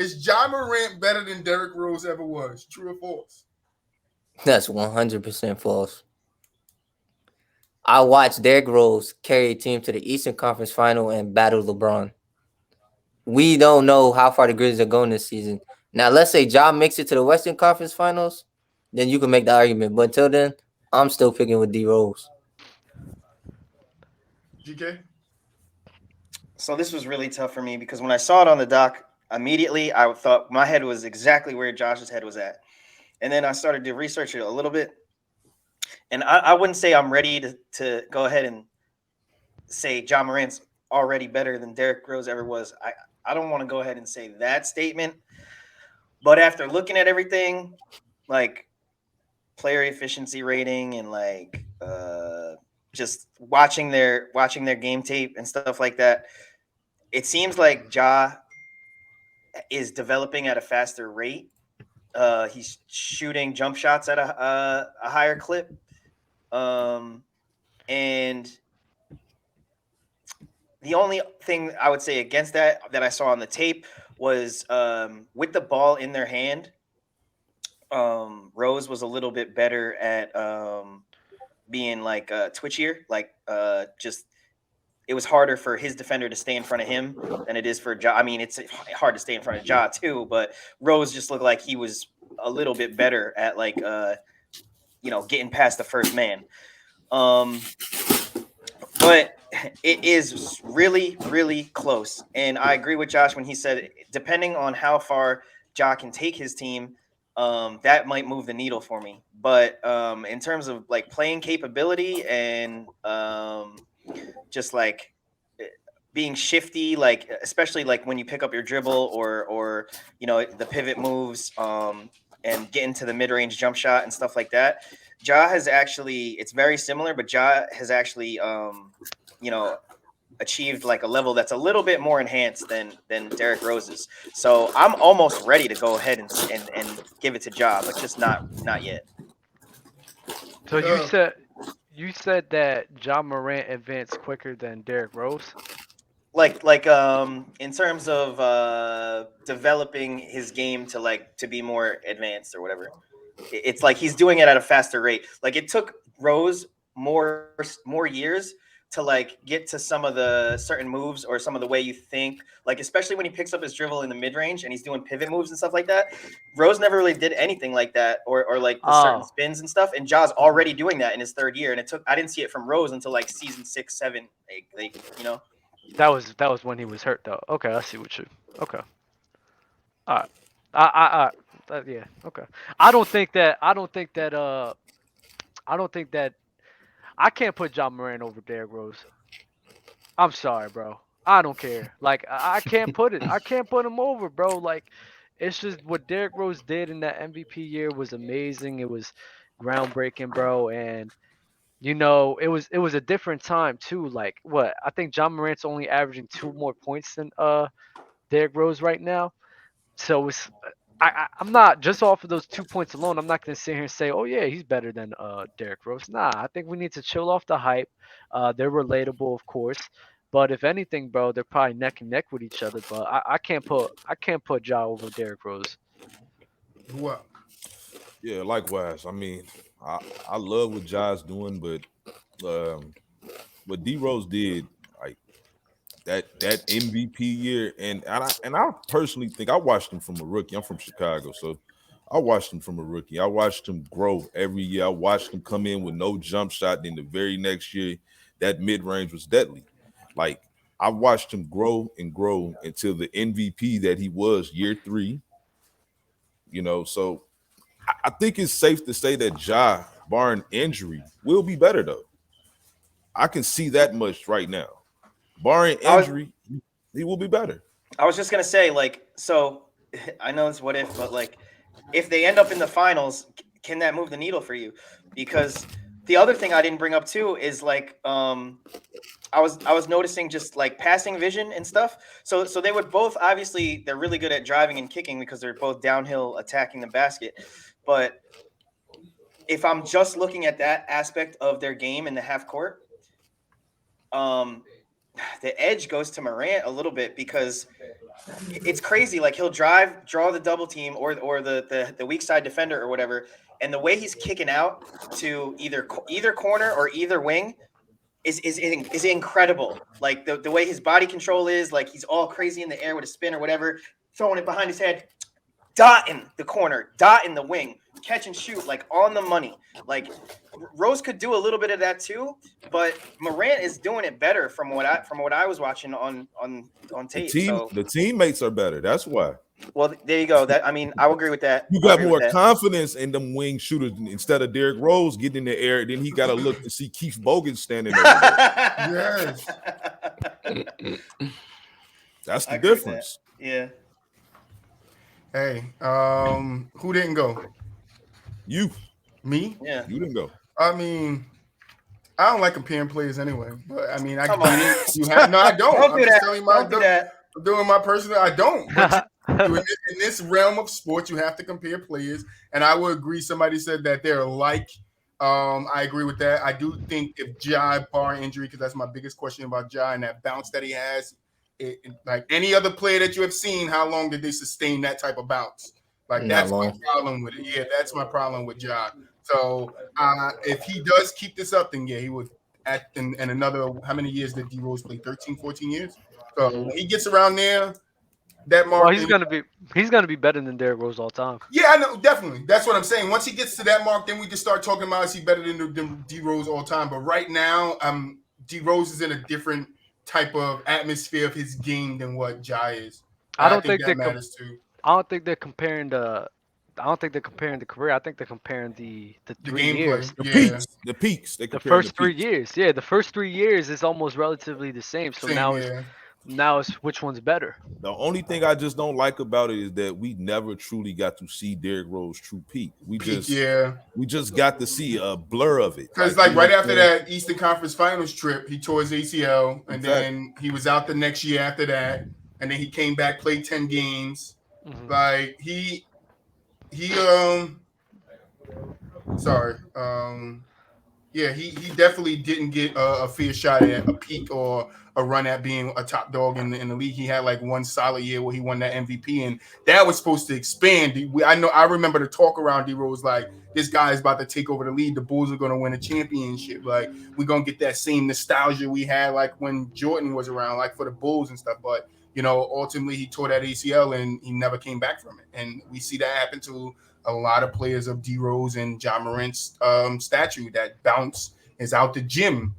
Is Ja Morant better than Derrick Rose ever was? True or false? That's 100% false. I watched Derrick Rose carry a team to the Eastern Conference Final and battle LeBron. We don't know how far the Grizzlies are going this season. Now, let's say Ja makes it to the Western Conference Finals, then you can make the argument. But until then, I'm still picking with D Rose. GK? So this was really tough for me because when I saw it on the doc, immediately I thought my head was exactly where Josh's head was at. And then I started to research it a little bit. And I wouldn't say I'm ready to go ahead and say John Morant's already better than Derrick Rose ever was. I don't want to go ahead and say that statement. But after looking at everything, like player efficiency rating and like just watching their game tape and stuff like that, it seems like Ja is developing at a faster rate. He's shooting jump shots at a higher clip. And the only thing I would say against that I saw on the tape was with the ball in their hand, Rose was a little bit better at being like twitchier, like just it was harder for his defender to stay in front of him than it is for Ja. I mean, it's hard to stay in front of Ja too, but Rose just looked like he was a little bit better at like getting past the first man. But it is really, really close. And I agree with Josh when he said, depending on how far Ja can take his team, that might move the needle for me. But in terms of like playing capability and just like being shifty, like especially like when you pick up your dribble or the pivot moves and get into the mid-range jump shot and stuff like that, Ja has actually, it's very similar, but Ja has actually achieved like a level that's a little bit more enhanced than Derrick Rose's. So I'm almost ready to go ahead and give it to Ja, but just not yet. So Uh, you said that John Morant advanced quicker than Derrick Rose. Like in terms of developing his game to be more advanced or whatever. It's like he's doing it at a faster rate. Like it took Rose more years to like get to some of the certain moves or some of the way you think, like especially when he picks up his dribble in the mid-range and he's doing pivot moves and stuff like that. Rose never really did anything like that, or like the certain Oh, spins and stuff, and Ja's already doing that in his third year, and I didn't see it from Rose until like season 6 7, like. that was when he was hurt though. Okay, I see what you. Okay, all right. Yeah. Okay. I don't think that. I don't think that. I don't think that. I can't put John Moran over Derrick Rose. I'm sorry, bro. I don't care. Like I can't put it. I can't put him over, bro. Like it's just what Derrick Rose did in that MVP year was amazing. It was groundbreaking, bro. And it was a different time too. Like what? I think John Morant's only averaging 2 more points than Derrick Rose right now. So I'm not just off of those 2 points alone. I'm not gonna sit here and say, oh yeah, he's better than Derrick Rose. Nah, I think we need to chill off the hype. They're relatable, of course, but if anything, bro, they're probably neck and neck with each other. But I can't put Ja over Derrick Rose. well, Yeah, likewise. I mean, I I love what Ja's doing, but um, what D Rose did, like that MVP year, and I personally think I watched him from a rookie. I'm from Chicago, so I watched him from a rookie. I watched him grow every year. I watched him come in with no jump shot. Then the very next year, that mid range was deadly. Like I watched him grow and grow until the MVP that he was year three. So I think it's safe to say that Ja, barring injury, will be better though. I can see that much right now. Barring I was injury, he will be better. I was just gonna say, like, so I know it's what if, but like, if they end up in the finals, can that move the needle for you? Because the other thing I didn't bring up too is like, I was noticing just like passing vision and stuff. So they would both, obviously they're really good at driving and kicking because they're both downhill attacking the basket. But if I'm just looking at that aspect of their game in the half court, um, the edge goes to Morant a little bit because it's crazy. Like he'll draw the double team or the weak side defender or whatever, and the way he's kicking out to either corner or either wing is incredible. Like the way his body control is, like he's all crazy in the air with a spin or whatever, throwing it behind his head, dotting the corner, dotting the wing, catch and shoot, like on the money. Like Rose could do a little bit of that too, but Morant is doing it better from what I was watching on tape. The teammates are better. That's why. Well, there you go. That, I mean, I would agree with that. You got more confidence in them wing shooters instead of Derrick Rose getting in the air. Then he got to look to see Keith Bogan standing over there. Yes. That's the difference. Yeah. Hey, who didn't go? You. Me? Yeah. You didn't go. I mean, I don't like comparing players anyway. But I mean, I Come on. you have no, I don't. Don't I'm do just that. telling you Don't do that. I'm doing my personal. I don't. But in this realm of sports, you have to compare players, and I would agree. Somebody said that they're alike. I agree with that. I do think if Ja, bar injury, because that's my biggest question about Ja and that bounce that he has. Like any other player that you have seen, how long did they sustain that type of bounce? Like that's my problem with it. Yeah, that's my problem with Ja. So if he does keep this up, then yeah, he would. In another, how many years did D Rose play? 13, 14 years. So when he gets around there, that mark. Well, he's gonna be better than Derrick Rose all time. Yeah, I know, definitely. That's what I'm saying. Once he gets to that mark, then we can start talking about is he better than D Rose all time. But right now, D Rose is in a different type of atmosphere of his game than what Ja is. I think that matters too. I don't think they're comparing the career. I think they're comparing the 3 years. The peaks. The first 3 years. Yeah, the first 3 years is almost relatively the same. So now it's which one's better. The only thing I just don't like about it is that we never truly got to see Derrick Rose's true peak. We just got to see a blur of it. Because like right after that Eastern Conference Finals trip, he tore his ACL, and then he was out the next year after that, and then he came back, played 10 games. Mm-hmm. Like he definitely didn't get a fair shot at a peak or a run at being a top dog in the league. He had like one solid year where he won that MVP, and that was supposed to expand. I remember the talk around D Rose like, this guy is about to take over the league. The Bulls are going to win a championship. Like we're going to get that same nostalgia we had like when Jordan was around, like for the Bulls and stuff. But ultimately he tore that ACL and he never came back from it. And we see that happen to a lot of players of D Rose and Ja Morant's statue. That bounce is out the gym.